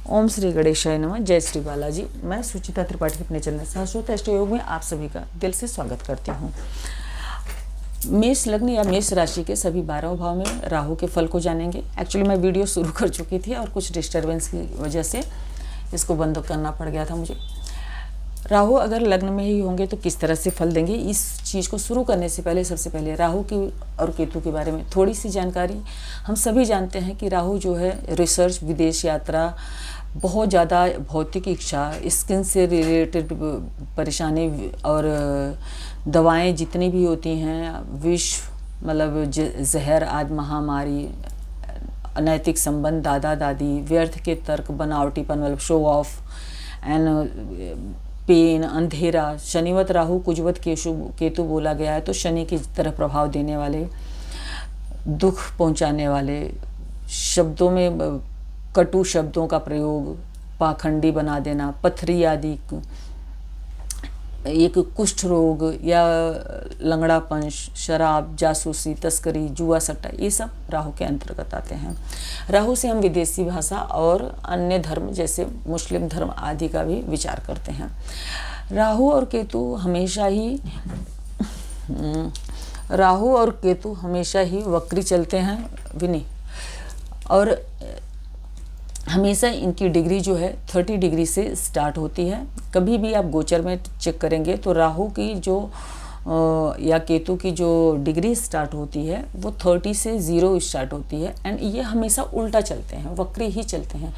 ओम श्री गणेशाय नमः। जय श्री बालाजी। मैं सुचिता त्रिपाठी अपने चैनल सहस्रोत अष्टयोग में आप सभी का दिल से स्वागत करती हूँ। मेष लग्न या मेष राशि के सभी 12 भाव में राहु के फल को जानेंगे। एक्चुअली मैं वीडियो शुरू कर चुकी थी और कुछ डिस्टर्बेंस की वजह से इसको बंद करना पड़ गया था मुझे। राहु अगर लग्न में ही होंगे तो किस तरह से फल देंगे, इस चीज़ को शुरू करने से पहले सबसे पहले राहु की और केतु के बारे में थोड़ी सी जानकारी। हम सभी जानते हैं कि राहु जो है रिसर्च, विदेश यात्रा, बहुत ज़्यादा भौतिक इच्छा, स्किन से रिलेटेड परेशानी और दवाएं जितनी भी होती हैं, विष मतलब जहर आदि, महामारी, अनैतिक संबंध, दादा दादी, व्यर्थ के तर्क, बनावटीपन मतलब शो ऑफ एंड पेन, अंधेरा, शनिवत राहु कुजवत केतु बोला गया है तो शनि की तरह प्रभाव देने वाले, दुख पहुंचाने वाले, शब्दों में कटु शब्दों का प्रयोग, पाखंडी बना देना, पथरी आदि, एक कुष्ठ रोग या लंगड़ापन, शराब, जासूसी, तस्करी, जुआ सट्टा, ये सब राहु के अंतर्गत आते हैं। राहु से हम विदेशी भाषा और अन्य धर्म जैसे मुस्लिम धर्म आदि का भी विचार करते हैं। राहु और केतु हमेशा ही वक्री चलते हैं विनी, और हमेशा इनकी डिग्री जो है 30 डिग्री से स्टार्ट होती है। कभी भी आप गोचर में चेक करेंगे तो राहु की जो या केतु की जो डिग्री स्टार्ट होती है वो 30 से 0 स्टार्ट होती है, एंड ये हमेशा उल्टा चलते हैं, वक्री ही चलते हैं।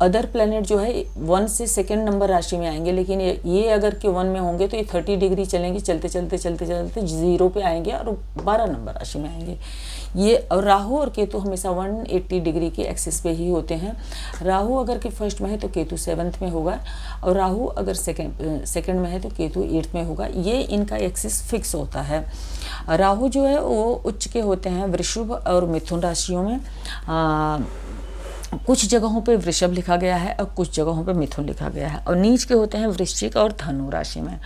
अदर प्लैनेट जो है 1 से 2nd नंबर राशि में आएंगे, लेकिन ये अगर के 1 में होंगे तो ये 30 डिग्री चलेंगे, चलते चलते 0 पे आएंगे और 12 नंबर राशि में आएंगे ये। और राहु और केतु हमेशा 180 डिग्री के एक्सिस पे ही होते हैं। राहु अगर के 1st में है तो केतु 7th में होगा, और राहु अगर सेकंड में है तो केतु 8th में होगा। ये इनका एक्सिस फिक्स होता है। राहु जो है वो उच्च के होते हैं वृषभ और मिथुन राशियों में। कुछ जगहों पे वृषभ लिखा गया है और कुछ जगहों पे मिथुन लिखा गया है, और नीच के होते हैं वृश्चिक और धनु राशि में।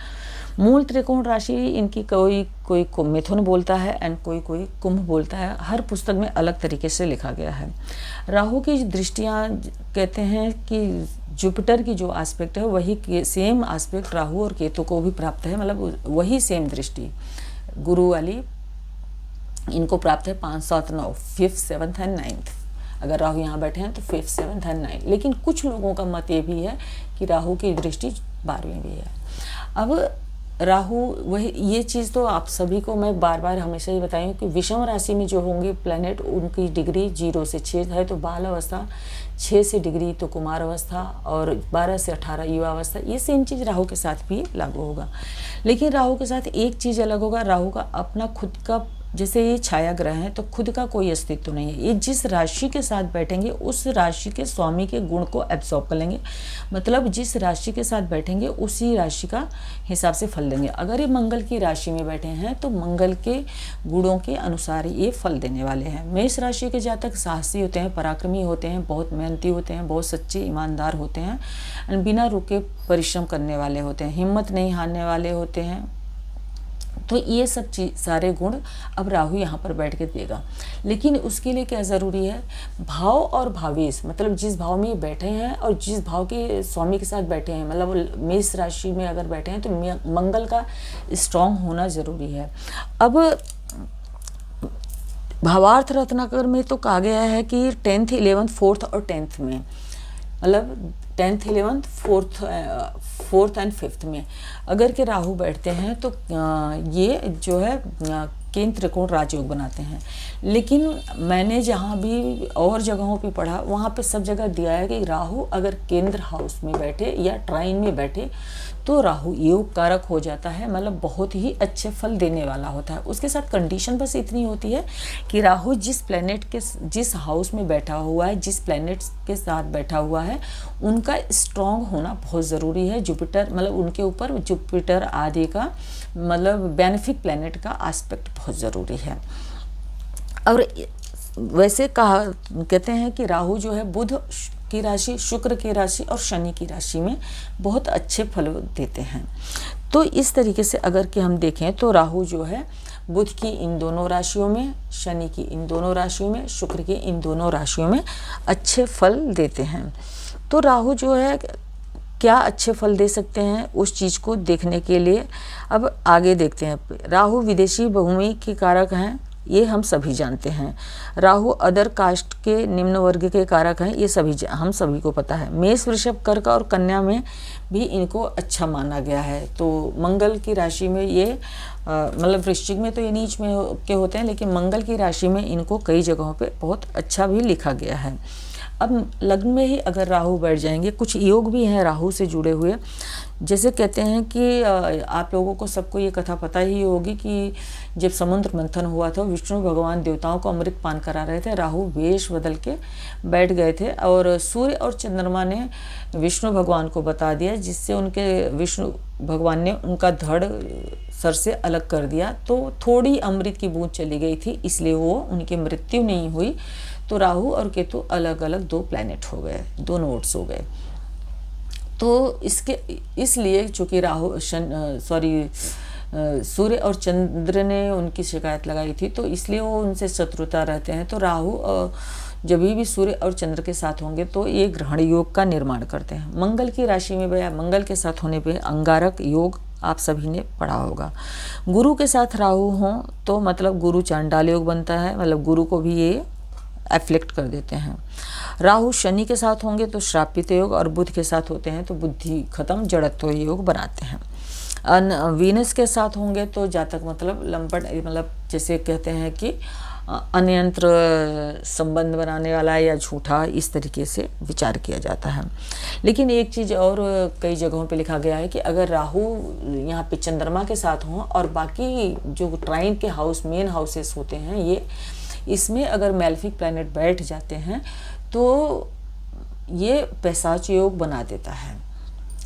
मूल त्रिकोण राशि इनकी कोई मिथुन बोलता है एंड कोई कुंभ बोलता है। हर पुस्तक में अलग तरीके से लिखा गया है। राहु की दृष्टियाँ कहते हैं कि जुपिटर की जो एस्पेक्ट है वही सेम एस्पेक्ट राहु और केतु को भी प्राप्त है, मतलब वही सेम दृष्टि गुरु वाली इनको प्राप्त है। 5, 7, 9, 5th, 7th एंड 9th। अगर राहु यहाँ बैठे हैं तो 5th, 7th एंड 9th। लेकिन कुछ लोगों का मत ये भी है कि राहु की दृष्टि 12वीं भी है। अब राहु वही, ये चीज़ तो आप सभी को मैं बार बार हमेशा ही बताई हूँ कि विषम राशि में जो होंगे प्लैनेट उनकी डिग्री 0 से 6 है तो बाल अवस्था, 6 से डिग्री तो कुमार अवस्था, और 12 से 18 युवा अवस्था। ये सेम चीज़ राहु के साथ भी लागू होगा। लेकिन राहु के साथ एक चीज़ अलग होगा, राहु का अपना खुद का, जैसे ये छाया ग्रह है तो खुद का कोई अस्तित्व नहीं है। ये जिस राशि के साथ बैठेंगे उस राशि के स्वामी के गुण को एब्जॉर्ब कर लेंगे, मतलब जिस राशि के साथ बैठेंगे उसी राशि का हिसाब से फल देंगे। अगर ये मंगल की राशि में बैठे हैं तो मंगल के गुणों के अनुसार ये फल देने वाले हैं। मेष राशि के जातक साहसी होते हैं, पराक्रमी होते हैं, बहुत मेहनती होते हैं, बहुत सच्चे ईमानदार होते हैं, और बिना रुके परिश्रम करने वाले होते हैं, हिम्मत नहीं हारने वाले होते हैं। तो ये सब चीज सारे गुण अब राहु यहाँ पर बैठ के देगा। लेकिन उसके लिए क्या ज़रूरी है, भाव और भावेश, मतलब जिस भाव में बैठे हैं और जिस भाव के स्वामी के साथ बैठे हैं, मतलब मेष राशि में अगर बैठे हैं तो मंगल का स्ट्रांग होना ज़रूरी है। अब भावार्थ रत्नाकर में तो कहा गया है कि 10th, 11th, 4th और 10th में, मतलब 10th, 11th, 4th and 5th में अगर के राहु बैठते हैं तो ये जो है केंद्र त्रिकोण राजयोग बनाते हैं। लेकिन मैंने जहाँ भी और जगहों पे पढ़ा वहाँ पे सब जगह दिया है कि राहु अगर केंद्र हाउस में बैठे या ट्राइन में बैठे तो राहु योग कारक हो जाता है, मतलब बहुत ही अच्छे फल देने वाला होता है। उसके साथ कंडीशन बस इतनी होती है कि राहु जिस प्लैनेट के जिस हाउस में बैठा हुआ है, जिस प्लैनेट के साथ बैठा हुआ है, उनका स्ट्रॉन्ग होना बहुत ज़रूरी है। जुपिटर, मतलब उनके ऊपर जुपिटर आदि का, मतलब बेनिफिक प्लैनेट का एस्पेक्ट बहुत ज़रूरी है। और वैसे कहते हैं कि राहु जो है बुध की राशि, शुक्र की राशि और शनि की राशि में बहुत अच्छे फल देते हैं। तो इस तरीके से अगर कि हम देखें तो राहु जो है बुध की इन दोनों राशियों में, शनि की इन दोनों राशियों में, शुक्र की इन दोनों राशियों में अच्छे फल देते हैं। तो राहु जो है क्या अच्छे फल दे सकते हैं उस चीज़ को देखने के लिए अब आगे देखते हैं। राहु विदेशी भूमि के कारक हैं, ये हम सभी जानते हैं। राहु अदर कास्ट के निम्न वर्ग के कारक हैं, ये हम सभी को पता है। मेष, वृषभ, कर्क और कन्या में भी इनको अच्छा माना गया है। तो मंगल की राशि में ये मतलब वृश्चिक में तो ये नीच में के होते हैं, लेकिन मंगल की राशि में इनको कई जगहों पे बहुत अच्छा भी लिखा गया है। अब लग्न में ही अगर राहु बैठ जाएंगे, कुछ योग भी हैं राहु से जुड़े हुए। जैसे कहते हैं कि आप लोगों को सबको ये कथा पता ही होगी कि जब समुद्र मंथन हुआ था, विष्णु भगवान देवताओं को अमृत पान करा रहे थे, राहु वेश बदल के बैठ गए थे और सूर्य और चंद्रमा ने विष्णु भगवान को बता दिया, जिससे उनके विष्णु भगवान ने उनका धड़ सर से अलग कर दिया। तो थोड़ी अमृत की बूंद चली गई थी, इसलिए वो उनकी मृत्यु नहीं हुई। तो राहु और केतु अलग अलग दो प्लैनेट हो गए, दो नोड्स हो गए। तो इसलिए चूंकि सूर्य और चंद्र ने उनकी शिकायत लगाई थी, तो इसलिए वो उनसे शत्रुता रहते हैं। तो राहु जब भी सूर्य और चंद्र के साथ होंगे तो ये ग्रहण योग का निर्माण करते हैं। मंगल की राशि में या मंगल के साथ होने पे अंगारक योग आप सभी ने पढ़ा होगा। गुरु के साथ राहु हों तो मतलब गुरु चांडाल योग बनता है, मतलब गुरु को भी ये एफ्लेक्ट कर देते हैं। राहु शनि के साथ होंगे तो श्रापित योग, और बुध के साथ होते हैं तो बुद्धि खत्म जड़त्व योग बनाते हैं। वीनस के साथ होंगे तो जातक मतलब लंपट, मतलब जैसे कहते हैं कि अनियंत्र संबंध बनाने वाला या झूठा, इस तरीके से विचार किया जाता है। लेकिन एक चीज़ और कई जगहों पे लिखा गया है कि अगर राहु यहाँ पे चंद्रमा के साथ हों और बाकी जो ट्राइन के हाउस मेन हाउसेस होते हैं ये, इसमें अगर मैलेफिक प्लैनेट बैठ जाते हैं तो ये पैशाच योग बना देता है।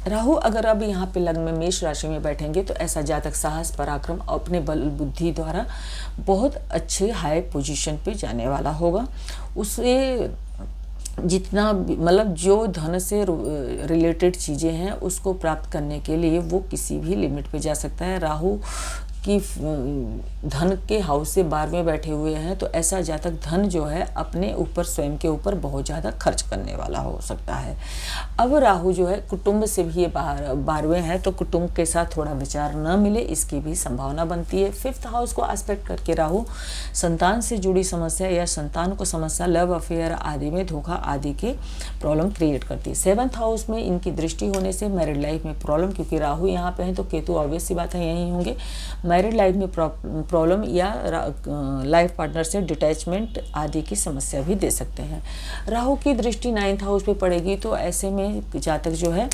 राहु अगर अब यहाँ पे लग्न में मेष राशि में बैठेंगे तो ऐसा जातक साहस, पराक्रम, अपने बल बुद्धि द्वारा बहुत अच्छे हाई पोजीशन पे जाने वाला होगा। उसे जितना मतलब जो धन से रिलेटेड चीज़ें हैं उसको प्राप्त करने के लिए वो किसी भी लिमिट पे जा सकता है। राहु कि धन के हाउस से 12वें बैठे हुए हैं तो ऐसा जातक धन जो है अपने ऊपर, स्वयं के ऊपर बहुत ज़्यादा खर्च करने वाला हो सकता है। अब राहु जो है कुटुंब से भी ये 12वें हैं तो कुटुंब के साथ थोड़ा विचार न मिले, इसकी भी संभावना बनती है। 5th हाउस को एस्पेक्ट करके राहु संतान से जुड़ी समस्या या संतान को समस्या, लव अफेयर आदि में धोखा आदि के प्रॉब्लम क्रिएट करती है। 7th हाउस में इनकी दृष्टि होने से मैरिड लाइफ में प्रॉब्लम, क्योंकि राहु यहाँ पे हैं तो केतु ऑब्वियस सी बात है यहीं होंगे। मैरिड लाइफ में प्रॉब्लम या लाइफ पार्टनर से डिटैचमेंट आदि की समस्या भी दे सकते हैं। राहु की दृष्टि 9th हाउस पे पड़ेगी तो ऐसे में जातक जो है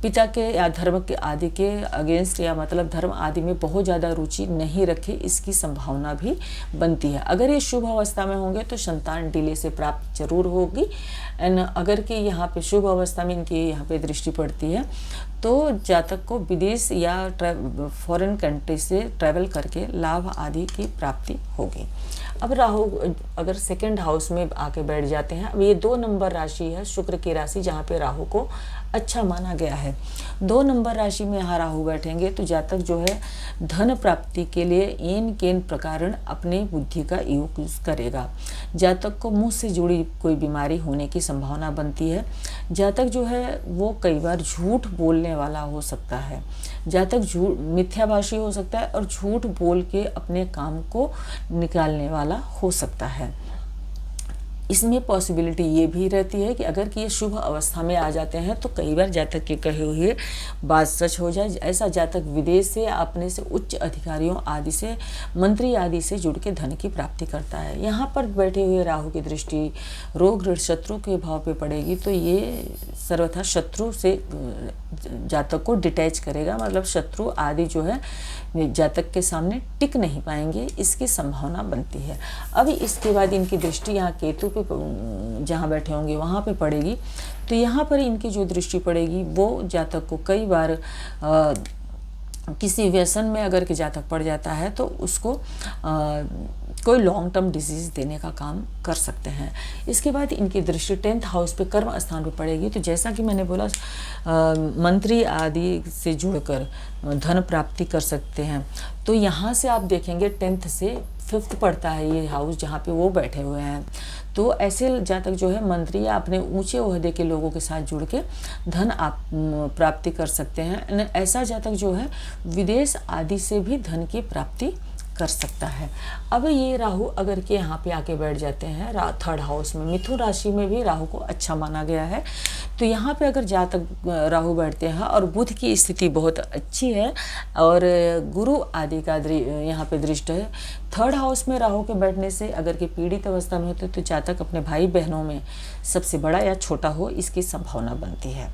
पिता के या धर्म के आदि के अगेंस्ट या मतलब धर्म आदि में बहुत ज़्यादा रुचि नहीं रखे, इसकी संभावना भी बनती है। अगर ये शुभ अवस्था में होंगे तो संतान डिले से प्राप्त जरूर होगी। एंड अगर कि यहाँ पे शुभ अवस्था में इनकी यहाँ पे दृष्टि पड़ती है तो जातक को विदेश या फॉरेन कंट्री से ट्रैवल करके लाभ आदि की प्राप्ति होगी। अब राहु अगर 2nd हाउस में आके बैठ जाते हैं, अब ये 2 नंबर राशि है शुक्र की राशि, जहाँ पे राहु को अच्छा माना गया है। 2 नंबर राशि में यहाँ राहु बैठेंगे तो जातक जो है धन प्राप्ति के लिए एन केन प्रकार अपने बुद्धि का यूज करेगा। जातक को मुंह से जुड़ी कोई बीमारी होने की संभावना बनती है। जातक जो है वो कई बार झूठ बोलने वाला हो सकता है। जातक झूठ मिथ्याभाषी हो सकता है और झूठ बोल के अपने काम को निकालने वाला हो सकता है। इसमें पॉसिबिलिटी ये भी रहती है कि अगर कि ये शुभ अवस्था में आ जाते हैं तो कई बार जातक के कहे हुए बात सच हो जाए। ऐसा जातक विदेश से अपने से उच्च अधिकारियों आदि से, मंत्री आदि से जुड़ के धन की प्राप्ति करता है। यहाँ पर बैठे हुए राहु की दृष्टि रोग ऋण शत्रु के भाव पे पड़ेगी तो ये सर्वथा शत्रु से जातक को डिटैच करेगा, मतलब शत्रु आदि जो है जातक के सामने टिक नहीं पाएंगे, इसकी संभावना बनती है। अभी इसके बाद इनकी दृष्टि यहाँ केतु पे जहाँ बैठे होंगे वहाँ पे पड़ेगी तो यहाँ पर इनकी जो दृष्टि पड़ेगी वो जातक को कई बार किसी व्यसन में अगर के जातक पड़ जाता है तो उसको कोई लॉन्ग टर्म डिजीज़ देने का काम कर सकते हैं। इसके बाद इनकी दृष्टि 10th हाउस पे कर्म स्थान पे पड़ेगी। तो जैसा कि मैंने बोला मंत्री आदि से जुड़कर धन प्राप्ति कर सकते हैं। तो यहाँ से आप देखेंगे 10th से 5th पड़ता है ये हाउस जहाँ पे वो बैठे हुए हैं। तो ऐसे जातक जो है मंत्री या अपने ऊंचे ओहदे के लोगों के साथ जुड़ के धन आप प्राप्ति कर सकते हैं। ऐसा जातक जो है विदेश आदि से भी धन की प्राप्ति कर सकता है। अब ये राहु अगर के यहाँ पे आके बैठ जाते हैं 3rd हाउस में, मिथुन राशि में भी राहु को अच्छा माना गया है। तो यहाँ पे अगर जातक राहु बैठते हैं और बुध की स्थिति बहुत अच्छी है और गुरु आदि का यहाँ पे दृष्टि है। 3rd हाउस में राहु के बैठने से अगर के पीड़ित अवस्था में होते तो जातक अपने भाई बहनों में सबसे बड़ा या छोटा हो इसकी संभावना बनती है।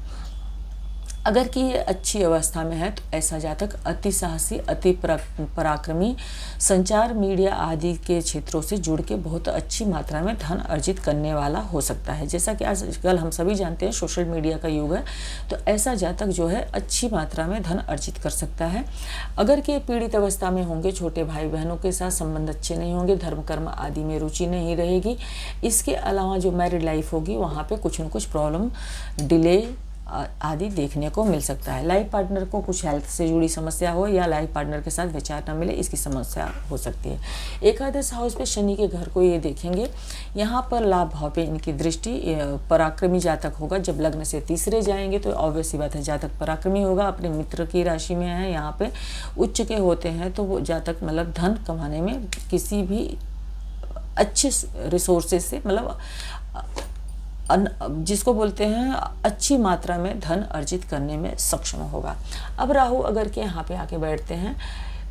अगर कि ये अच्छी अवस्था में है तो ऐसा जातक अति साहसी, अति पराक्रमी, संचार मीडिया आदि के क्षेत्रों से जुड़ के बहुत अच्छी मात्रा में धन अर्जित करने वाला हो सकता है। जैसा कि आजकल हम सभी जानते हैं सोशल मीडिया का युग है, तो ऐसा जातक जो है अच्छी मात्रा में धन अर्जित कर सकता है। अगर कि पीड़ित अवस्था में होंगे, छोटे भाई बहनों के साथ संबंध अच्छे नहीं होंगे, धर्म कर्म आदि में रुचि नहीं रहेगी। इसके अलावा जो मैरिड लाइफ होगी वहाँ पर कुछ न कुछ प्रॉब्लम, डिले आदि देखने को मिल सकता है। लाइफ पार्टनर को कुछ हेल्थ से जुड़ी समस्या हो या लाइफ पार्टनर के साथ विचार न मिले, इसकी समस्या हो सकती है। एकादश हाउस पे शनि के घर को ये देखेंगे, यहाँ पर लाभ भाव पे इनकी दृष्टि पराक्रमी जातक होगा। जब लग्न से तीसरे जाएंगे तो ऑब्वियस सी बात है जातक पराक्रमी होगा, अपने मित्र की राशि में है, यहाँ पे उच्च के होते हैं तो वो जातक मतलब धन कमाने में किसी भी अच्छे रिसोर्सेज से मतलब जिसको बोलते हैं अच्छी मात्रा में धन अर्जित करने में सक्षम होगा। अब राहु अगर के यहाँ पे आके बैठते हैं,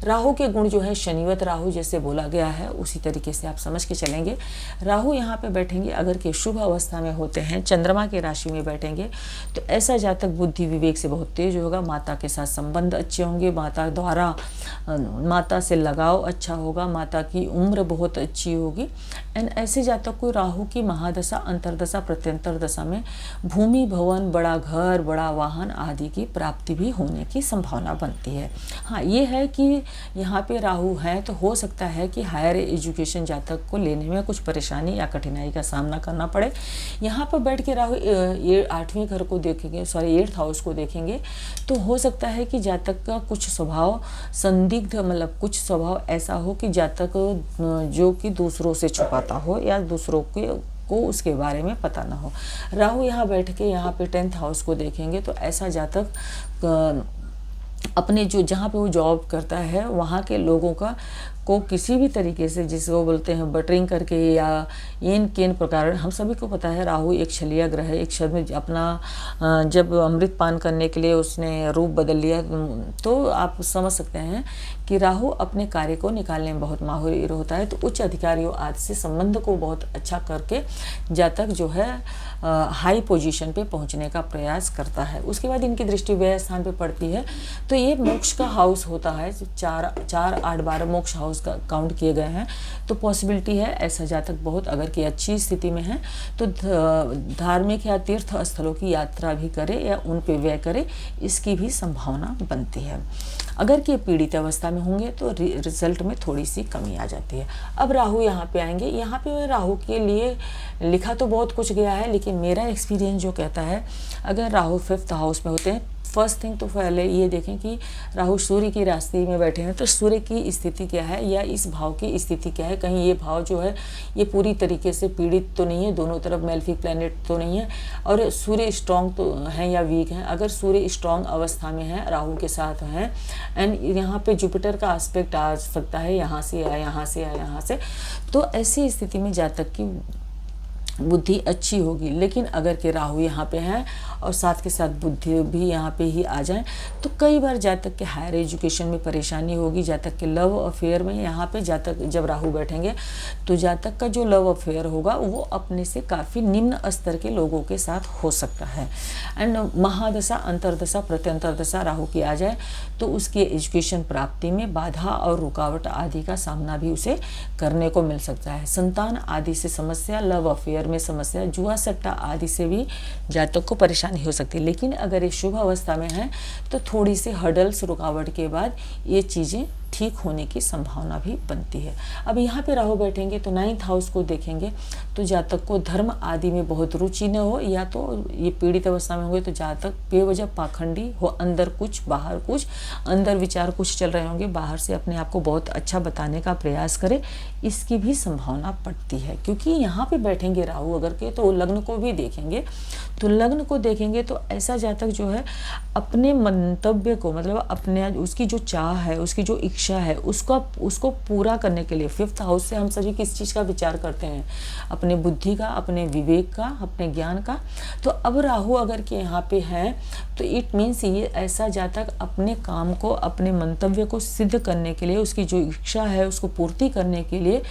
राहु के गुण जो है शनिवत राहु जैसे बोला गया है उसी तरीके से आप समझ के चलेंगे। राहु यहाँ पे बैठेंगे अगर के शुभ अवस्था में होते हैं, चंद्रमा के राशि में बैठेंगे तो ऐसा जातक बुद्धि विवेक से बहुत तेज होगा, माता के साथ संबंध अच्छे होंगे, माता से लगाव अच्छा होगा, माता की उम्र बहुत अच्छी होगी। एंड ऐसे जातक को राहु की महादशा, अंतरदशा, प्रत्यंतर दशा में भूमि, भवन, बड़ा घर, बड़ा वाहन आदि की प्राप्ति भी होने की संभावना बनती है। हाँ, ये है कि यहाँ पे राहु है तो हो सकता है कि हायर एजुकेशन जातक को लेने में कुछ परेशानी या कठिनाई का सामना करना पड़े। यहाँ पर बैठ के राहु ये 8वें घर को देखेंगे, 8th हाउस को देखेंगे तो हो सकता है कि जातक का कुछ स्वभाव संदिग्ध, मतलब कुछ स्वभाव ऐसा हो कि जातक जो कि दूसरों से छुपाता हो या दूसरों को उसके बारे में पता ना हो। राहु यहाँ बैठ के यहाँ पे 10th हाउस को देखेंगे तो ऐसा जातक अपने जो जहाँ पे वो जॉब करता है वहाँ के लोगों को किसी भी तरीके से, जिसको बोलते हैं बटरिंग करके या इन केन प्रकार, हम सभी को पता है राहु एक छलिया ग्रह है। एक शब्द में अपना जब अमृत पान करने के लिए उसने रूप बदल लिया तो आप समझ सकते हैं कि राहु अपने कार्य को निकालने में बहुत माहिर होता है। तो उच्च अधिकारियों आदि से संबंध को बहुत अच्छा करके जातक जो है हाई पोजीशन पे पहुंचने का प्रयास करता है। उसके बाद इनकी दृष्टि व्यय स्थान पे पड़ती है तो ये मोक्ष का हाउस होता है। 4, 8, 12 मोक्ष हाउस का काउंट किए गए हैं तो पॉसिबिलिटी है ऐसा जातक बहुत अगर की अच्छी स्थिति में है तो धार्मिक या तीर्थ स्थलों की यात्रा भी करे या उन पे व्यय करे, इसकी भी संभावना बनती है। अगर कि पीड़ित अवस्था में होंगे तो रिजल्ट में थोड़ी सी कमी आ जाती है। अब राहु यहाँ पे आएंगे, यहाँ पे राहु के लिए लिखा तो बहुत कुछ गया है लेकिन मेरा एक्सपीरियंस जो कहता है अगर राहु 5th हाउस में होते हैं, फर्स्ट थिंग तो पहले ये देखें कि राहु सूर्य की राशि में बैठे हैं तो सूर्य की स्थिति क्या है या इस भाव की स्थिति क्या है। कहीं ये भाव जो है ये पूरी तरीके से पीड़ित तो नहीं है, दोनों तरफ मेलेफिक प्लैनेट तो नहीं है और सूर्य स्ट्रॉन्ग तो है या वीक है। अगर सूर्य स्ट्रॉन्ग अवस्था में है, राहु के साथ है एंड यहाँ पे जुपिटर का एस्पेक्ट आ सकता है, यहाँ से या यहाँ से या यहाँ से, तो ऐसी स्थिति में जातक की बुद्धि अच्छी होगी। लेकिन अगर के राहु यहाँ पे हैं और साथ के साथ बुद्धि भी यहाँ पे ही आ जाए तो कई बार जातक के हायर एजुकेशन में परेशानी होगी। जातक के लव अफेयर में यहाँ पे जातक जब राहु बैठेंगे तो जातक का जो लव अफेयर होगा वो अपने से काफ़ी निम्न स्तर के लोगों के साथ हो सकता है। एंड महादशा, अंतरदशा, प्रत्यंतर दशा राहु की आ जाए तो उसकी एजुकेशन प्राप्ति में बाधा और रुकावट आदि का सामना भी उसे करने को मिल सकता है। संतान आदि से समस्या, लव अफेयर में समस्या, जुआ सट्टा आदि से भी जातक को परेशानी हो सकती है। लेकिन अगर ये शुभ अवस्था में है तो थोड़ी सी हर्डल्स, रुकावट के बाद ये चीज़ें ठीक होने की संभावना भी बनती है। अब यहाँ पे राहु बैठेंगे तो 9th हाउस को देखेंगे तो जातक को धर्म आदि में बहुत रुचि न हो, या तो ये पीड़ित अवस्था में होंगे तो जातक बेवजह पाखंडी हो, अंदर कुछ बाहर कुछ, अंदर विचार कुछ चल रहे होंगे, बाहर से अपने आप को बहुत अच्छा बताने का प्रयास करे, इसकी भी संभावना पड़ती है। क्योंकि यहाँ पे बैठेंगे राहु अगर के तो लग्न को भी देखेंगे, तो लग्न को देखेंगे तो ऐसा जातक जो है अपने मंतव्य को, मतलब अपने उसकी जो चाह है, उसकी जो इच्छा है, उसको पूरा करने के लिए 5th हाउस से हम सभी किस चीज़ का विचार करते हैं, अपने बुद्धि का, अपने विवेक का, अपने ज्ञान का। तो अब राहु अगर के यहाँ पे है तो इट मीन्स ये ऐसा जातक अपने काम को, अपने मंतव्य को सिद्ध करने के लिए, उसकी जो इच्छा है उसको पूर्ति करने के लिए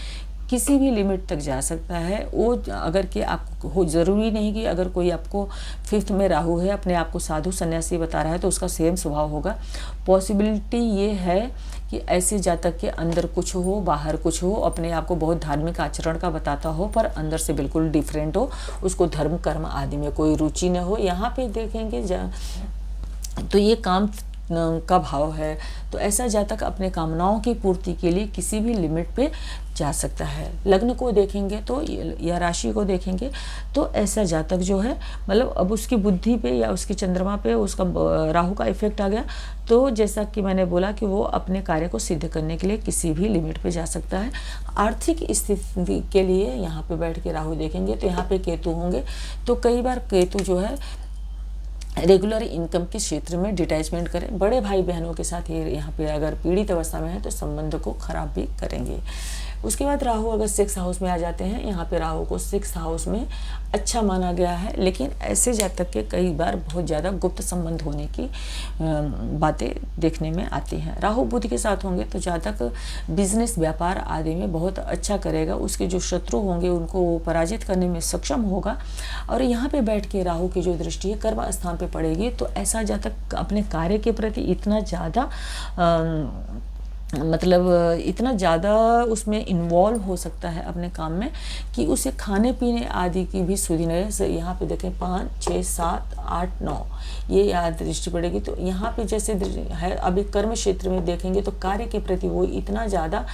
किसी भी लिमिट तक जा सकता है। वो अगर कि आप हो, ज़रूरी नहीं कि अगर कोई आपको 5th में राहु है अपने आप को साधु सन्यासी बता रहा है तो उसका सेम स्वभाव होगा। पॉसिबिलिटी ये है कि ऐसे जातक के अंदर कुछ हो, बाहर कुछ हो, अपने आप को बहुत धार्मिक आचरण का बताता हो पर अंदर से बिल्कुल डिफरेंट हो, उसको धर्म कर्म आदि में कोई रुचि न हो। यहाँ पे देखेंगे तो ये काम का भाव है, तो ऐसा जातक अपने कामनाओं की पूर्ति के लिए किसी भी लिमिट पे जा सकता है। लग्न को देखेंगे तो या राशि को देखेंगे तो ऐसा जातक जो है, मतलब अब उसकी बुद्धि पे या उसकी चंद्रमा पे उसका राहु का इफेक्ट आ गया, तो जैसा कि मैंने बोला कि वो अपने कार्य को सिद्ध करने के लिए किसी भी लिमिट पे जा सकता है। आर्थिक स्थिति के लिए यहाँ पे बैठ के राहु देखेंगे तो यहाँ पे केतु होंगे, तो कई बार केतु जो है रेगुलर इनकम के क्षेत्र में डिटैचमेंट करें, बड़े भाई बहनों के साथ ये यहाँ पे अगर पीड़ित अवस्था में है तो संबंध को खराब भी करेंगे। उसके बाद राहु अगर 6th हाउस में आ जाते हैं, यहाँ पे राहु को 6th हाउस में अच्छा माना गया है, लेकिन ऐसे जातक के कई बार बहुत ज़्यादा गुप्त संबंध होने की बातें देखने में आती हैं। राहु बुध के साथ होंगे तो जातक बिजनेस व्यापार आदि में बहुत अच्छा करेगा, उसके जो शत्रु होंगे उनको पराजित करने में सक्षम होगा। और यहाँ पे बैठ के राहु की जो दृष्टि है कर्म स्थान पे पड़ेगी तो ऐसा जातक अपने कार्य के प्रति इतना ज़्यादा मतलब इतना ज़्यादा उसमें इन्वॉल्व हो सकता है अपने काम में कि उसे खाने पीने आदि की भी सुविधा। यहाँ पे देखें 5, 6, 7, 8, 9 ये याद दृष्टि पड़ेगी। तो यहाँ पे जैसे है अभी कर्म क्षेत्र में देखेंगे तो कार्य के प्रति वो इतना ज़्यादा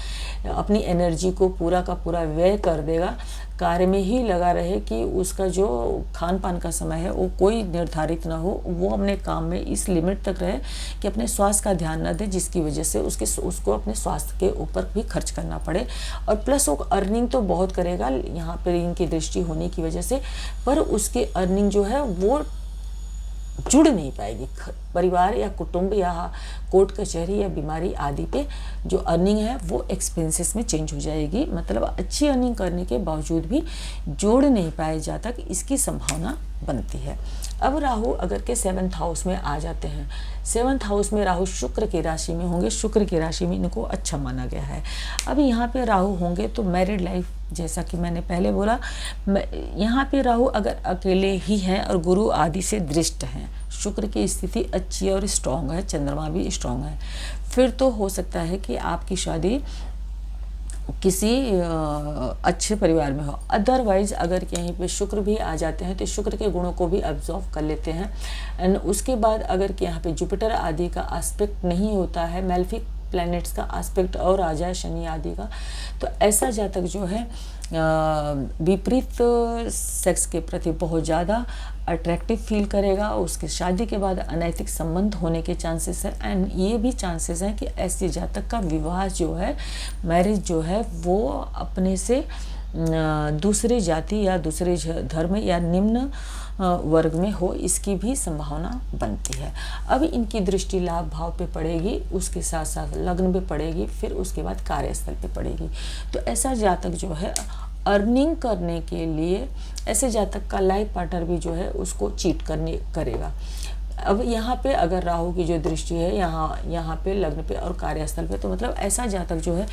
अपनी एनर्जी को पूरा का पूरा व्यय कर देगा, कार्य में ही लगा रहे कि उसका जो खान पान का समय है वो कोई निर्धारित ना हो, वो अपने काम में इस लिमिट तक रहे कि अपने स्वास्थ्य का ध्यान न दे, जिसकी वजह से उसको अपने स्वास्थ्य के ऊपर भी खर्च करना पड़े। और प्लस वो अर्निंग तो बहुत करेगा यहाँ पर इनकी दृष्टि होने की वजह से, पर उसकी अर्निंग जो है वो जुड़ नहीं पाएगी परिवार या कुटुंब या कोर्ट कचहरी या बीमारी आदि पे। जो अर्निंग है वो एक्सपेंसेस में चेंज हो जाएगी, मतलब अच्छी अर्निंग करने के बावजूद भी जोड़ नहीं पाए जातक, इसकी संभावना बनती है। अब राहु अगर के 7th हाउस में आ जाते हैं, 7th हाउस में राहु शुक्र की राशि में होंगे, शुक्र की राशि में इनको अच्छा माना गया है। अब यहाँ पे राहु होंगे तो मैरिड लाइफ, जैसा कि मैंने पहले बोला, यहाँ पे राहु अगर अकेले ही हैं और गुरु आदि से दृष्ट हैं, शुक्र की स्थिति अच्छी और स्ट्रॉन्ग है, चंद्रमा भी स्ट्रॉन्ग है, फिर तो हो सकता है कि आपकी शादी किसी अच्छे परिवार में हो। अदरवाइज अगर कहीं पे शुक्र भी आ जाते हैं तो शुक्र के गुणों को भी ऑब्जर्व कर लेते हैं। एंड उसके बाद अगर कि यहाँ पे जुपिटर आदि का एस्पेक्ट नहीं होता है, मेलेफिक प्लैनेट्स का एस्पेक्ट और आ जाए शनि आदि का, तो ऐसा जातक जो है विपरीत सेक्स के प्रति बहुत ज़्यादा अट्रैक्टिव फील करेगा। उसके शादी के बाद अनैतिक संबंध होने के चांसेस है। एंड ये भी चांसेस हैं कि ऐसे जातक का विवाह जो है, मैरिज जो है, वो अपने से दूसरे जाति या दूसरे धर्म या निम्न वर्ग में हो, इसकी भी संभावना बनती है। अब इनकी दृष्टि लाभ भाव पे पड़ेगी, उसके साथ साथ लग्न पे पड़ेगी, फिर उसके बाद कार्यस्थल पे पड़ेगी। तो ऐसा जातक जो है अर्निंग करने के लिए, ऐसे जातक का लाइफ पार्टनर भी जो है उसको चीट करेगा। अब यहाँ पे अगर राहु की जो दृष्टि है यहाँ पे लग्न पे और कार्यस्थल पे, तो मतलब ऐसा जातक जो है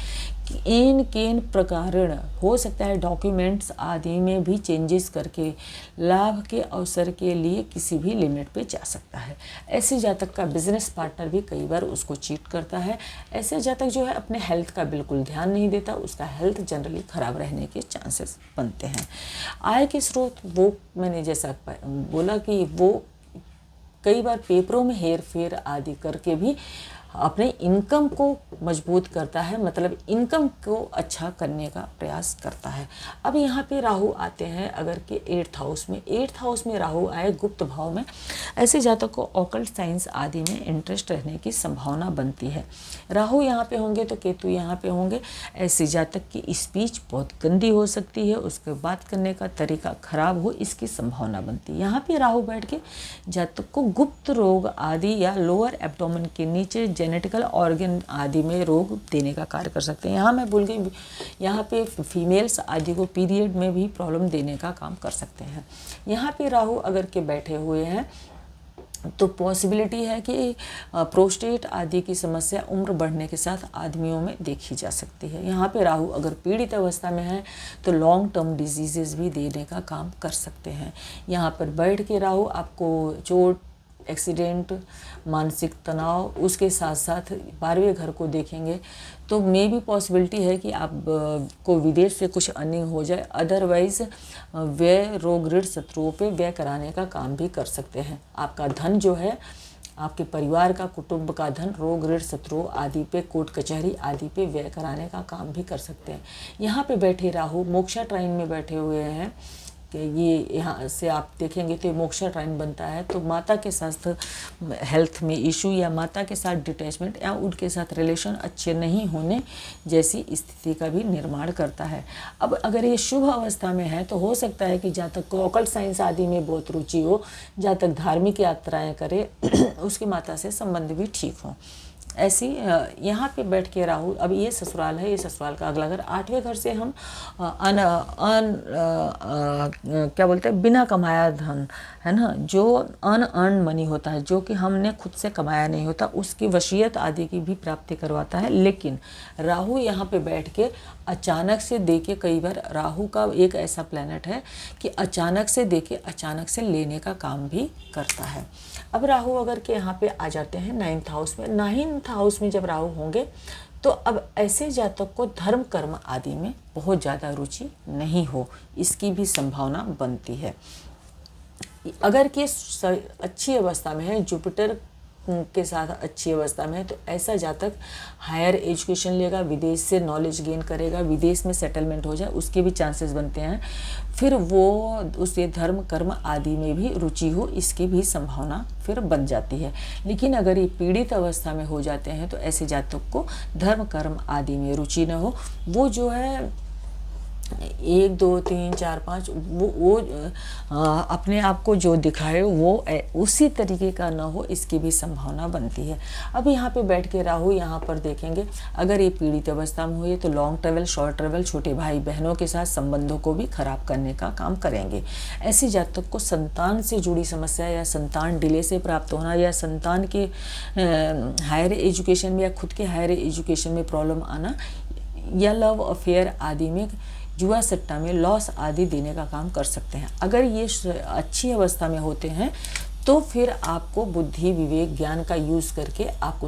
कि इन प्रकार हो सकता है डॉक्यूमेंट्स आदि में भी चेंजेस करके लाभ के अवसर के लिए किसी भी लिमिट पे जा सकता है। ऐसे जातक का बिजनेस पार्टनर भी कई बार उसको चीट करता है। ऐसे जातक जो है अपने हेल्थ का बिल्कुल ध्यान नहीं देता, उसका हेल्थ जनरली खराब रहने के चांसेस बनते हैं। आय के स्रोत वो मैंने जैसा बोला कि वो कई बार पेपरों में हेर फेर आदि करके भी अपने इनकम को मजबूत करता है, मतलब इनकम को अच्छा करने का प्रयास करता है। अब यहाँ पे राहु आते हैं अगर कि 8th हाउस में, 8th हाउस में राहु आए गुप्त भाव में, ऐसे जातक को ऑकल्ट साइंस आदि में इंटरेस्ट रहने की संभावना बनती है। राहु यहाँ पे होंगे तो केतु यहाँ पे होंगे, ऐसे जातक की स्पीच बहुत गंदी हो सकती है, उसके बात करने का तरीका खराब हो, इसकी संभावना बनती है। यहाँ पे राहु बैठ के जातक को गुप्त रोग आदि या लोअर एब्डोमेन के नीचे जेनेटिकल ऑर्गन आदि में रोग देने का कार्य कर सकते हैं। यहाँ मैं भूल गई, यहाँ पे फीमेल्स आदि को पीरियड में भी प्रॉब्लम देने का काम कर सकते हैं। यहाँ पे राहु अगर के बैठे हुए हैं तो पॉसिबिलिटी है कि प्रोस्टेट आदि की समस्या उम्र बढ़ने के साथ आदमियों में देखी जा सकती है। यहाँ पे राहु अगर पीड़ित अवस्था में है तो लॉन्ग टर्म डिजीजेस भी देने का काम कर सकते हैं। यहाँ पर बैठ के राहु आपको चोट, एक्सीडेंट, मानसिक तनाव, उसके साथ साथ 12वें घर को देखेंगे तो मे भी पॉसिबिलिटी है कि आप को विदेश से कुछ अर्निंग हो जाए, अदरवाइज व्यय रोग ऋण शत्रुओं पे व्यय कराने का काम भी कर सकते हैं। आपका धन जो है, आपके परिवार का, कुटुंब का धन रोग ऋण शत्रुओं आदि पे, कोर्ट कचहरी आदि पे व्यय कराने का काम भी कर सकते हैं। यहाँ पे बैठे राहु मोक्षा ट्राइन में बैठे हुए हैं कि ये यहाँ से आप देखेंगे तो मोक्षा ट्राइन बनता है, तो माता के साथ हेल्थ में इशू या माता के साथ डिटैचमेंट या उनके साथ रिलेशन अच्छे नहीं होने जैसी स्थिति का भी निर्माण करता है। अब अगर ये शुभ अवस्था में है तो हो सकता है कि जातक को ऑकल्ट साइंस आदि में बहुत रुचि हो, जातक धार्मिक यात्राएं करे, उसकी माता से संबंध भी ठीक हो। ऐसी यहाँ पे बैठ के राहु, अब ये ससुराल है, ये ससुराल का अगला घर, 8वें घर से हम क्या बोलते हैं, बिना कमाया धन है ना, जो अनअर्न मनी होता है, जो कि हमने खुद से कमाया नहीं होता, उसकी वसीयत आदि की भी प्राप्ति करवाता है। लेकिन राहु यहाँ पे बैठ के अचानक से देके, कई बार राहु का एक ऐसा प्लैनेट है कि अचानक से देके अचानक से लेने का काम भी करता है। अब राहु अगर के यहाँ पे आ जाते हैं 9th हाउस में, 9th हाउस में जब राहु होंगे तो अब ऐसे जातक को धर्म कर्म आदि में बहुत ज़्यादा रुचि नहीं हो, इसकी भी संभावना बनती है। अगर के अच्छी अवस्था में है, जुपिटर के साथ अच्छी अवस्था में है, तो ऐसा जातक हायर एजुकेशन लेगा, विदेश से नॉलेज गेन करेगा, विदेश में सेटलमेंट हो जाए, उसके भी चांसेस बनते हैं। फिर वो उसे धर्म कर्म आदि में भी रुचि हो, इसकी भी संभावना फिर बन जाती है। लेकिन अगर ये पीड़ित अवस्था में हो जाते हैं तो ऐसे जातक को धर्म कर्म आदि में रुचि न हो, वो जो है 1 2 3 4 5 वो अपने आप को जो दिखाए वो उसी तरीके का ना हो, इसकी भी संभावना बनती है। अब यहाँ पे बैठ के राहु यहाँ पर देखेंगे, अगर ये पीड़ित अवस्था में हुए तो लॉन्ग ट्रेवल, शॉर्ट ट्रेवल, छोटे भाई बहनों के साथ संबंधों को भी खराब करने का काम करेंगे। ऐसे जातक को संतान से जुड़ी समस्या या संतान डिले से प्राप्त होना या संतान के हायर एजुकेशन में या खुद के हायर एजुकेशन में प्रॉब्लम आना या लव अफेयर आदि में, जुआ सट्टा में लॉस आदि देने का काम कर सकते हैं। अगर ये अच्छी अवस्था में होते हैं तो फिर आपको बुद्धि, विवेक, ज्ञान का यूज़ करके आपको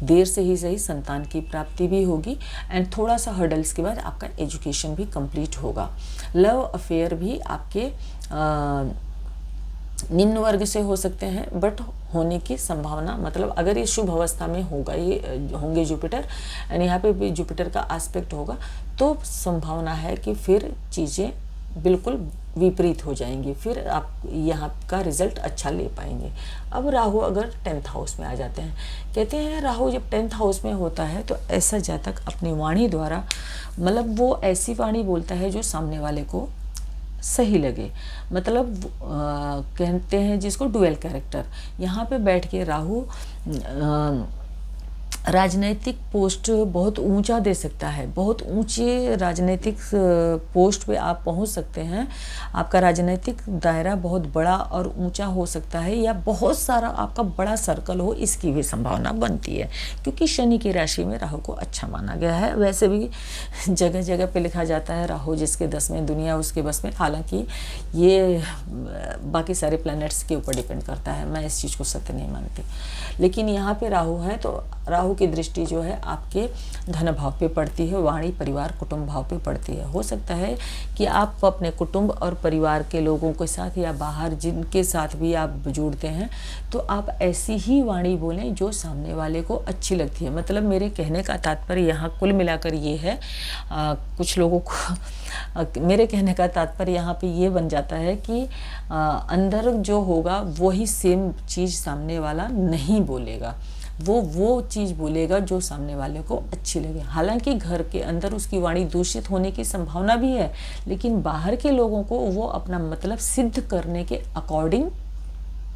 देर से ही सही संतान की प्राप्ति भी होगी एंड थोड़ा सा हर्डल्स के बाद आपका एजुकेशन भी कंप्लीट होगा। लव अफेयर भी आपके निम्न वर्ग से हो सकते हैं, बट होने की संभावना, मतलब अगर ये शुभ अवस्था में होगा, ये होंगे जुपिटर एंड यहाँ पे भी जुपिटर का एस्पेक्ट होगा, तो संभावना है कि फिर चीज़ें बिल्कुल विपरीत हो जाएंगी, फिर आप यहाँ का रिजल्ट अच्छा ले पाएंगे। अब राहु अगर 10th हाउस में आ जाते हैं, कहते हैं राहु जब 10th हाउस में होता है तो ऐसा जातक अपनी वाणी द्वारा, मतलब वो ऐसी वाणी बोलता है जो सामने वाले को सही लगे, मतलब कहते हैं जिसको डुअल कैरेक्टर। यहाँ पे बैठ के राहु राजनैतिक पोस्ट बहुत ऊंचा दे सकता है, बहुत ऊंचे राजनैतिक पोस्ट पे आप पहुंच सकते हैं, आपका राजनैतिक दायरा बहुत बड़ा और ऊंचा हो सकता है या बहुत सारा आपका बड़ा सर्कल हो, इसकी भी संभावना बनती है क्योंकि शनि की राशि में राहु को अच्छा माना गया है। वैसे भी जगह जगह पे लिखा जाता है राहु जिसके 10 में दुनिया उसके बस में, हालांकि ये बाकी सारे प्लैनेट्स के ऊपर डिपेंड करता है, मैं इस चीज़ को सत्य नहीं मानती। लेकिन यहाँ पे राहु है तो राहु राहु की दृष्टि जो है आपके धन भाव पे पड़ती है, वाणी परिवार कुटुंब भाव पे पड़ती है। हो सकता है कि आप अपने कुटुंब और परिवार के लोगों के साथ या बाहर जिनके साथ भी आप जुड़ते हैं तो आप ऐसी ही वाणी बोलें जो सामने वाले को अच्छी लगती है। मतलब मेरे कहने का तात्पर्य यहाँ कुल मिलाकर ये है, कुछ लोगों को मेरे कहने का तात्पर्य यहाँ पे ये बन जाता है कि अंदर जो होगा वही सेम चीज़ सामने वाला नहीं बोलेगा, वो चीज़ बोलेगा जो सामने वाले को अच्छी लगे। हालांकि घर के अंदर उसकी वाणी दूषित होने की संभावना भी है, लेकिन बाहर के लोगों को वो अपना मतलब सिद्ध करने के अकॉर्डिंग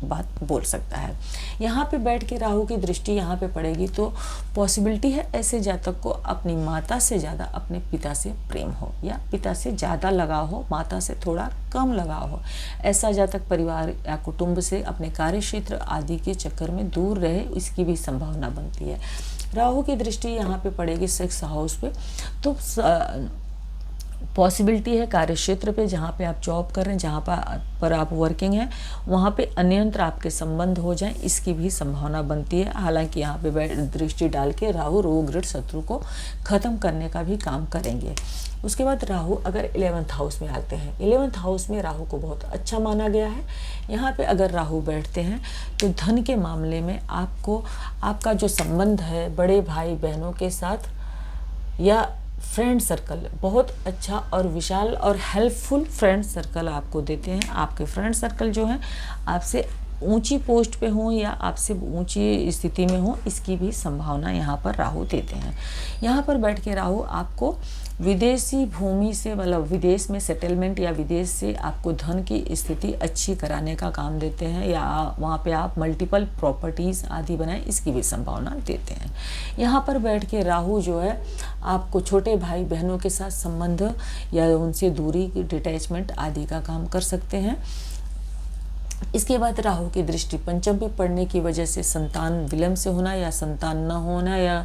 बात बोल सकता है। यहाँ पे बैठ के राहु की दृष्टि यहाँ पे पड़ेगी तो पॉसिबिलिटी है ऐसे जातक को अपनी माता से ज़्यादा अपने पिता से प्रेम हो, या पिता से ज़्यादा लगाव हो, माता से थोड़ा कम लगाव हो। ऐसा जातक परिवार या कुटुंब से, अपने कार्य क्षेत्र आदि के चक्कर में दूर रहे, इसकी भी संभावना बनती है। राहु की दृष्टि यहाँ पे पड़ेगी 6 हाउस पे, तो पॉसिबिलिटी है कार्य क्षेत्र पे जहाँ पे आप जॉब कर रहे हैं, जहाँ पर आप वर्किंग हैं, वहाँ पे अन्यंत्र आपके संबंध हो जाएं, इसकी भी संभावना बनती है। हालांकि यहाँ पे दृष्टि डाल के राहु रोग ऋण शत्रु को ख़त्म करने का भी काम करेंगे। उसके बाद राहु अगर 11th हाउस में आते हैं, 11th हाउस में राहु को बहुत अच्छा माना गया है। यहाँ पे अगर राहु बैठते हैं तो धन के मामले में आपको आपका जो संबंध है बड़े भाई बहनों के साथ या फ्रेंड सर्कल बहुत अच्छा और विशाल और हेल्पफुल फ्रेंड सर्कल आपको देते हैं। आपके फ्रेंड सर्कल जो है आपसे ऊंची पोस्ट पे हो या आपसे ऊंची स्थिति में हो, इसकी भी संभावना यहाँ पर राहु देते हैं। यहाँ पर बैठ के राहु आपको विदेशी भूमि से, मतलब विदेश में सेटलमेंट या विदेश से आपको धन की स्थिति अच्छी कराने का काम देते हैं, या वहाँ पे आप मल्टीपल प्रॉपर्टीज़ आदि बनाएं, इसकी भी संभावना देते हैं। यहाँ पर बैठ के राहु जो है आपको छोटे भाई बहनों के साथ संबंध या उनसे दूरी, डिटैचमेंट आदि का काम कर सकते हैं। इसके बाद राहु की दृष्टि पंचम पे पड़ने की वजह से संतान विलंब से होना या संतान न होना या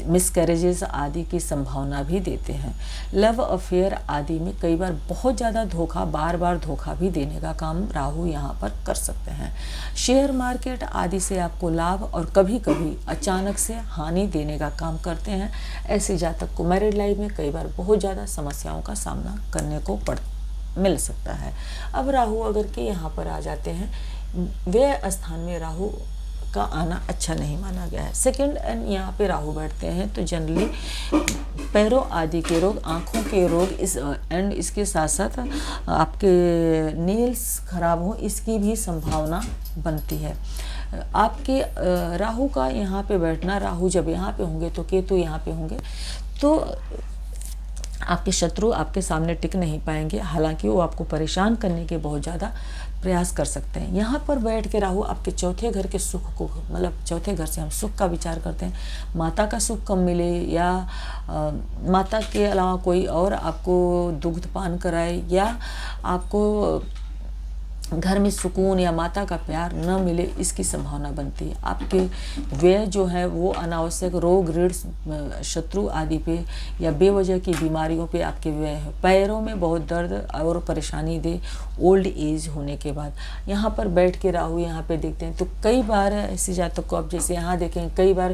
मिसकैरेजेस आदि की संभावना भी देते हैं। लव अफेयर आदि में कई बार बहुत ज़्यादा धोखा, बार बार धोखा भी देने का काम राहु यहाँ पर कर सकते हैं। शेयर मार्केट आदि से आपको लाभ और कभी कभी अचानक से हानि देने का काम करते हैं। ऐसे जातक को मैरिड लाइफ में कई बार बहुत ज़्यादा समस्याओं का सामना करने को मिल सकता है। अब राहु अगर के यहाँ पर आ जाते हैं, व्यय स्थान में राहु का आना अच्छा नहीं माना गया है। सेकंड एंड यहाँ पे राहु बैठते हैं तो जनरली पैरों आदि के रोग, आँखों के रोग, इसके साथ साथ आपके नेल्स खराब हो, इसकी भी संभावना बनती है। आपके राहु का यहाँ पे बैठना, राहु जब यहाँ पे होंगे तो केतु यहाँ पे होंगे तो आपके शत्रु आपके सामने टिक नहीं पाएंगे। हालांकि वो आपको परेशान करने के बहुत ज़्यादा प्रयास कर सकते हैं। यहाँ पर बैठ के राहु आपके चौथे घर के सुख को, मतलब चौथे घर से हम सुख का विचार करते हैं, माता का सुख कम मिले या माता के अलावा कोई और आपको दुग्धपान कराए या आपको घर में सुकून या माता का प्यार न मिले, इसकी संभावना बनती है। आपके व्यय जो है वो अनावश्यक रोग, ऋण, शत्रु आदि पे या बेवजह की बीमारियों पे आपके व्यय है। पैरों में बहुत दर्द और परेशानी दे ओल्ड एज होने के बाद। यहाँ पर बैठ के राहु यहाँ पे देखते हैं तो कई बार ऐसे जातक को, अब जैसे यहाँ देखें कई बार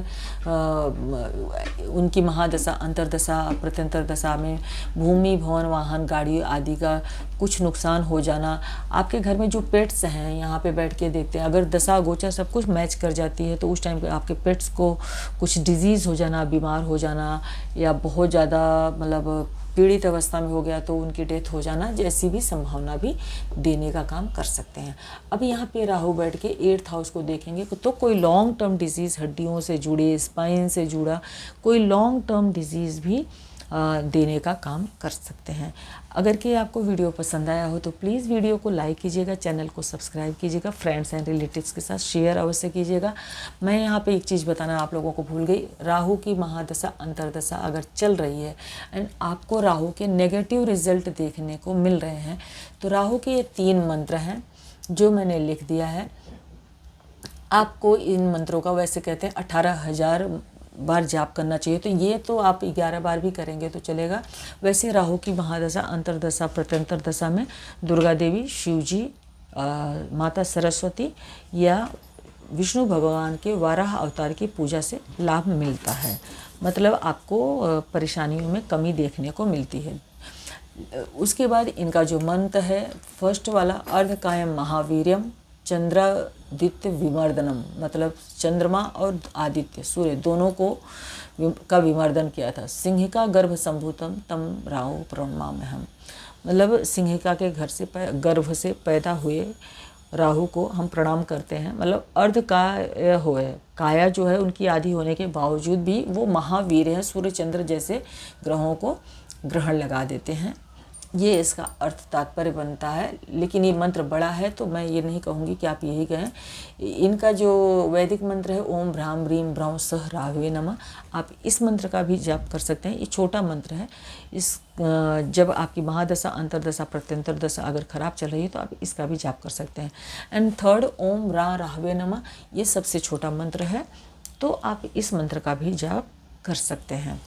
उनकी महादशा, अंतरदशा, प्रत्यंतर दशा में भूमि, भवन, वाहन, गाड़ी आदि का कुछ नुकसान हो जाना। आपके घर में जो पेट्स हैं यहाँ पे बैठ के देखते हैं, अगर दशा गोचर सब कुछ मैच कर जाती है तो उस टाइम पे आपके पेट्स को कुछ डिजीज़ हो जाना, बीमार हो जाना या बहुत ज़्यादा मतलब पीड़ित अवस्था में हो गया तो उनकी डेथ हो जाना जैसी भी संभावना भी देने का काम कर सकते हैं। अब यहाँ पे राहु बैठ के 8th हाउस को देखेंगे तो कोई लॉन्ग टर्म डिजीज़, हड्डियों से जुड़े, स्पाइन से जुड़ा कोई लॉन्ग टर्म डिजीज़ भी देने का काम कर सकते हैं। अगर कि आपको वीडियो पसंद आया हो तो प्लीज़ वीडियो को लाइक कीजिएगा, चैनल को सब्सक्राइब कीजिएगा, फ्रेंड्स एंड रिलेटिव्स के साथ शेयर अवश्य कीजिएगा। मैं यहाँ पे एक चीज़ बताना आप लोगों को भूल गई, राहु की महादशा, अंतरदशा अगर चल रही है एंड आपको राहु के नेगेटिव रिजल्ट देखने को मिल रहे हैं तो राहु के ये 3 मंत्र हैं जो मैंने लिख दिया है। आपको इन मंत्रों का, वैसे कहते हैं 18,000 बार जाप करना चाहिए, तो ये तो आप 11 बार भी करेंगे तो चलेगा। वैसे राहु की महादशा, अंतरदशा, प्रत्यंतर दशा में दुर्गा देवी, शिव जी, माता सरस्वती या विष्णु भगवान के वाराह अवतार की पूजा से लाभ मिलता है, मतलब आपको परेशानियों में कमी देखने को मिलती है। उसके बाद इनका जो मंत्र है, फर्स्ट वाला, अर्धकायम महावीर्यम चंद्रादित्य विमर्दनम, मतलब चंद्रमा और आदित्य सूर्य दोनों को का विमर्दन किया था। सिंहिका गर्भ संभूतम तम राहु प्रणमाम्यहम्, मतलब सिंहिका के घर से गर्भ से पैदा हुए राहु को हम प्रणाम करते हैं। मतलब अर्ध काय हुए, काया जो है उनकी आदि होने के बावजूद भी वो महावीर है, सूर्य चंद्र जैसे ग्रहों को ग्रहण लगा देते हैं। ये इसका अर्थ तात्पर्य बनता है। लेकिन ये मंत्र बड़ा है तो मैं ये नहीं कहूँगी कि आप यही कहें। इनका जो वैदिक मंत्र है, ओम भ्राम ह्रीम भ्राम सह राहवे नमः, आप इस मंत्र का भी जाप कर सकते हैं। ये छोटा मंत्र है। इस जब आपकी महादशा, अंतरदशा, प्रत्यंतर दशा अगर खराब चल रही है तो आप इसका भी जाप कर सकते हैं। एंड थर्ड, ओम रा राहवे नमः, ये सबसे छोटा मंत्र है, तो आप इस मंत्र का भी जाप कर सकते हैं।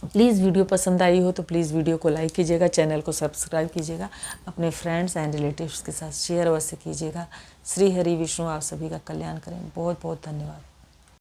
प्लीज़ वीडियो पसंद आई हो तो प्लीज़ वीडियो को लाइक कीजिएगा, चैनल को सब्सक्राइब कीजिएगा, अपने फ्रेंड्स एंड रिलेटिव्स के साथ शेयर अवश्य कीजिएगा। श्री हरि विष्णु आप सभी का कल्याण करें। बहुत बहुत धन्यवाद।